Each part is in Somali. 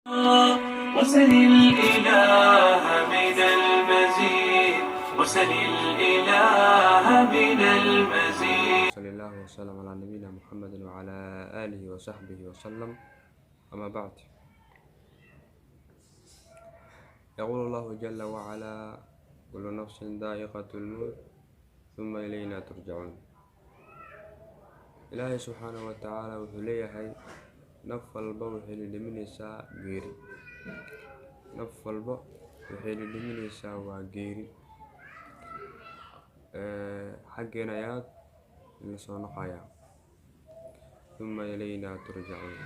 وسل الإله من المزيد وسل الإله من المزيد. صلى الله وسلم على نبينا محمد وعلى آله وصحبه وسلم. أما بعد، يقول الله جل وعلا: كل نفس ذائقة الموت ثم إلينا ترجعون. إلهي سبحانه وتعالى وحليه naf walba waxay dhadhaminaysaa geeri. Naf walba waxay dhadhaminaysaa waa geeri. xaggeena ayaad la soo noqonayaa. Thumma ilayna turjacuun.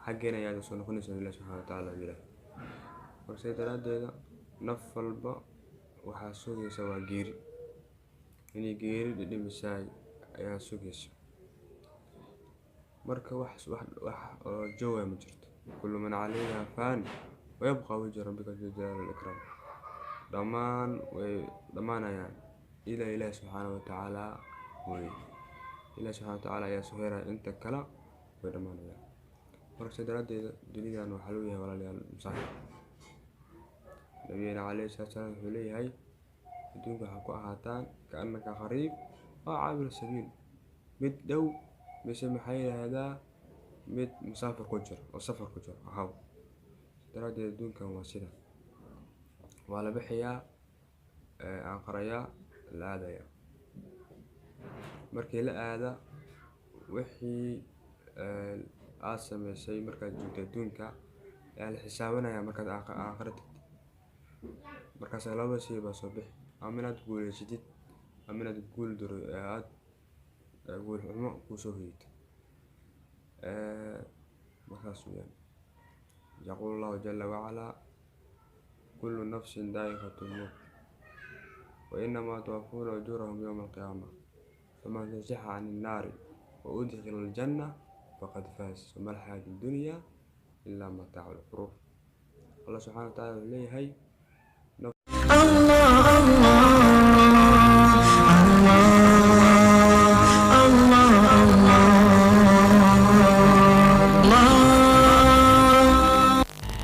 xaggeena ayaad la soo noqonaysaa Ilaahi subxaanahu wa tacaala yidhaah. Marka daraaddeeda naf walba waxaa sugaysa waa geeri. inay geeri dhadhamisaay ayaa sugaysa. marka wax oo jooga ma jirto. kullu man calayha faan wayabqa wajhu rabbika dhul jalaali wal ikraam. dhammaan way dhamaanayaan ilaa Ilaahi subxaanahu wa tacaala mooye. Ilaahi subxaanahu wa tacaala ayaa soo heeraya, inta kale way dhamaanayaan. marka daraaddeeda dunidan waxaa lagu yahay walaalayaal musaafir. nabigeena calayhi salaatu wasalaam wuxuu leeyahay adduunka waxaa ku ahaataan kaannaka qariib oo caabir sabiil, mid dhow mise maxaa yidhaahdaa mid musaafir ku jiro oo safar ku jiro ahaw. daraaddeed adduunkan waa sida waa la bixiyaa, aan qarayaa, la aadayaa. markii la aada wixii aad samaysay markaad joogto adduunka ayaa la xisaabinayaa markaad aakhira tagtid. markaas laba shay baa soo bixi: ama inaad guulaysatid ama inaad guul xumo kusoo hoyatid. markaas weeyaan. يقول الله جل وعلا: كل نفس ذائقة الموت وإنما توفون أجورهم يوم القيامة فمن زحزح عن النار وأدخل الجنة فقد فاز وما الحياة الدنيا إلا متاع الغرور. الله سبحانه وتعالى إليه